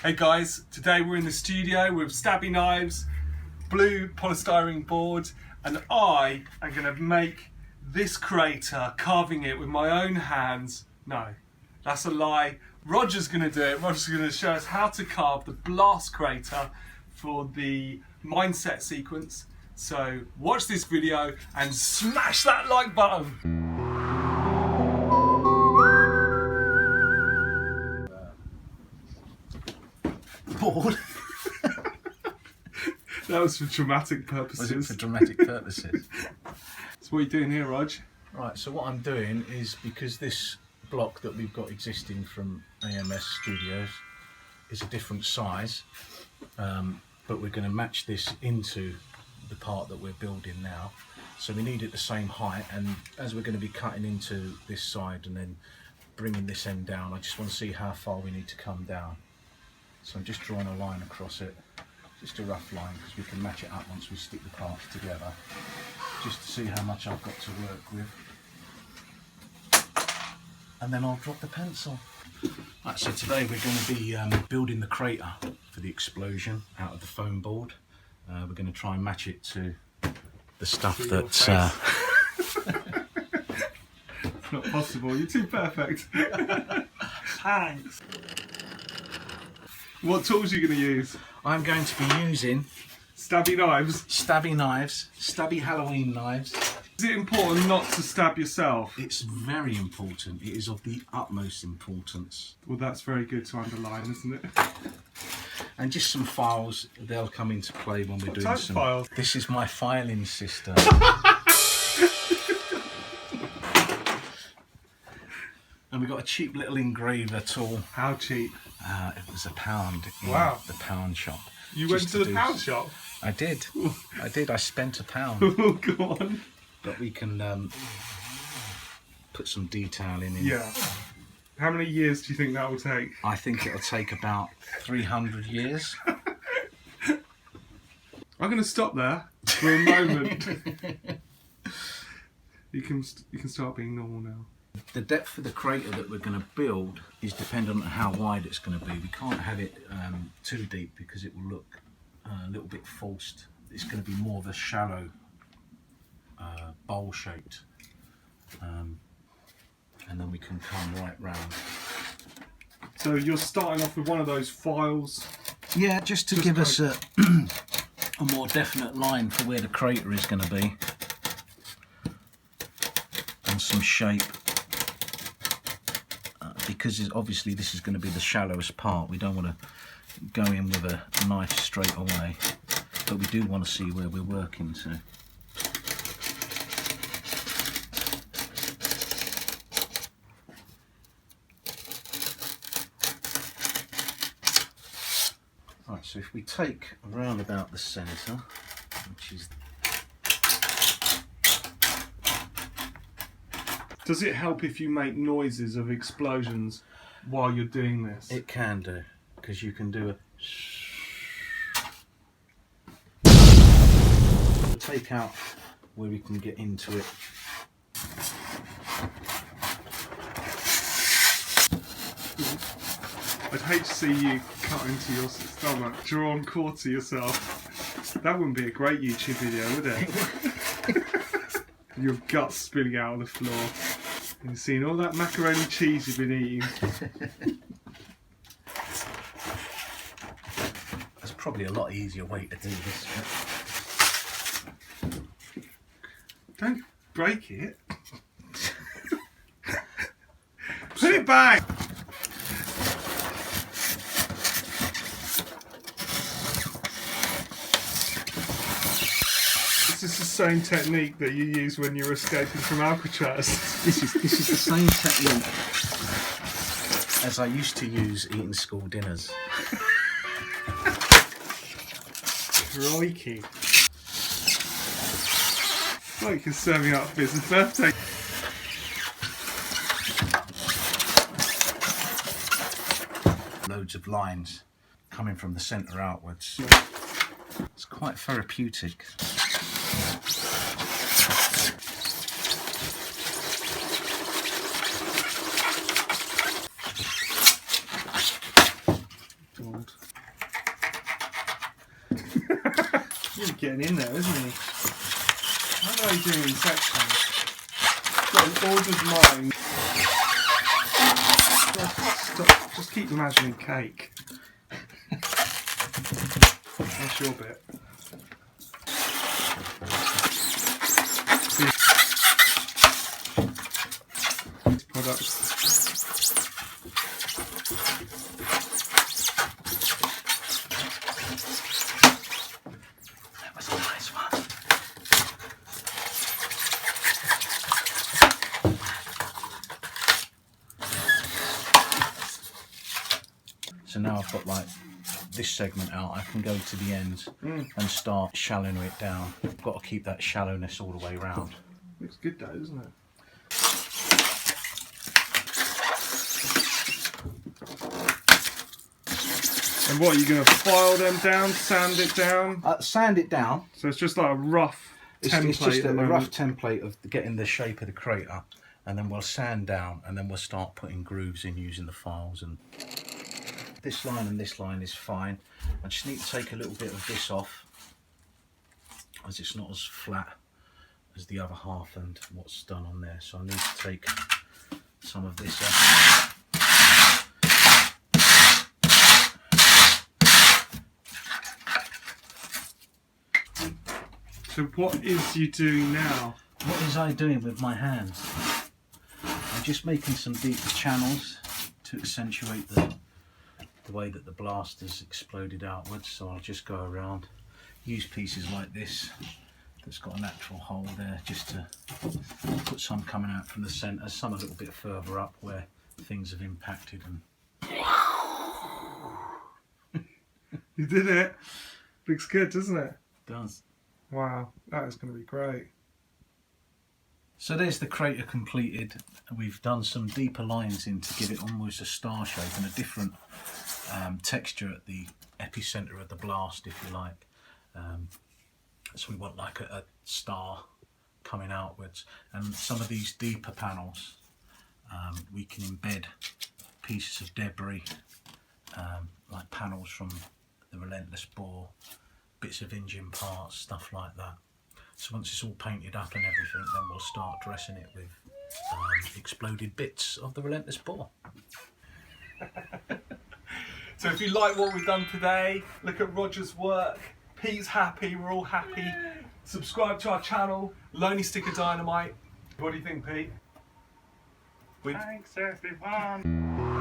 Hey guys, today we're in the studio with stabby knives, blue polystyrene board, and I am going to make this crater, carving it with my own hands. No, that's a lie. Roger's going to do it. Roger's going to show us how to carve the blast crater for the mindset sequence. So watch this video and smash that like button. Board. That was for dramatic purposes. Was it for dramatic purposes? So what are you doing here, Rog? Right, so what I'm doing is, because this block that we've got existing from AMS Studios is a different size, but we're going to match this into the part that we're building now. So we need it the same height, and as we're going to be cutting into this side and then bringing this end down, I just want to see how far we need to come down. So I'm just drawing a line across it, just a rough line, because we can match it up once we stick the parts together, just to see how much I've got to work with. And then I'll drop the pencil. Right, so today we're going to be building the crater for the explosion out of the foam board. We're going to try and match it to the stuff that's... It's not possible, you're too perfect. Thanks. What tools are you going to use? I'm going to be using stabby knives, stabby Halloween knives. Is it important not to stab yourself? It's very important. It is of the utmost importance. Well, that's very good to underline, isn't it? And just some files, they'll come into play when we're doing some... Files? This is my filing system. And we've got a cheap little engraver tool. How cheap? It was £1 in the pound shop. You went to the pound shop? I did. I spent £1. Oh, go on. But we can put some detailing in. Yeah. How many years do you think that will take? I think it'll take about 300 years. I'm going to stop there for a moment. You can start being normal now. The depth of the crater that we're going to build is dependent on how wide it's going to be. We can't have it too deep because it will look a little bit forced. It's going to be more of a shallow bowl shaped, and then we can come right round. So you're starting off with one of those files? Yeah, just to give us a more definite line for where the crater is going to be, and some shape. Because obviously this is going to be the shallowest part, we don't want to go in with a knife straight away, but we do want to see where we're working to. Right, so if we take around about the centre, which is... Does it help if you make noises of explosions while you're doing this? It can do, because you can do a... We'll take out where we can get into it. I'd hate to see you cut into your stomach, drawn quarter yourself. That wouldn't be a great YouTube video, would it? Your guts spilling out on the floor. And seeing all that macaroni cheese you've been eating. There's probably a lot easier way to do this. Don't break it. Put it back! This is the same technique that you use when you're escaping from Alcatraz. This is the same technique as I used to use eating school dinners. Crikey. Like you're serving up for his birthday. Loads of lines coming from the centre outwards. It's quite therapeutic. God. He's getting in there, isn't he? How do I do in sections? Got an ordered mind. Stop. Just keep imagining cake. That's your bit. These products. That was a nice one. So now I've got like this segment out, I can go to the ends and start shallowing it down. I've got to keep that shallowness all the way around. Looks good though, doesn't it? And what, are you going to file them down, sand it down? Sand it down. So it's just like a rough template. It's just a rough template of getting the shape of the crater, and then we'll sand down, and then we'll start putting grooves in using the files. And this line and this line is fine. I just need to take a little bit of this off, as it's not as flat as the other half and what's done on there. So I need to take some of this off. So what is you doing now? What is I doing with my hands? I'm just making some deeper channels to accentuate the way that the blast has exploded outwards. So I'll just go around, use pieces like this that's got a natural hole there, just to put some coming out from the centre, some a little bit further up where things have impacted. And You did it. Looks good, doesn't it? does. Wow, that is going to be great. So there's the crater completed. We've done some deeper lines in to give it almost a star shape and a different texture at the epicenter of the blast, if you like. So we want like a star coming outwards, and some of these deeper panels we can embed pieces of debris, like panels from the Relentless Bore, bits of engine parts, stuff like that. So once it's all painted up and everything, then we'll start dressing it with exploded bits of the Relentless Bore. So if you like what we've done today, look at Roger's work. Pete's happy, we're all happy. Subscribe to our channel, Lonely Stick of Dynamite. What do you think, Pete? Thanks everyone.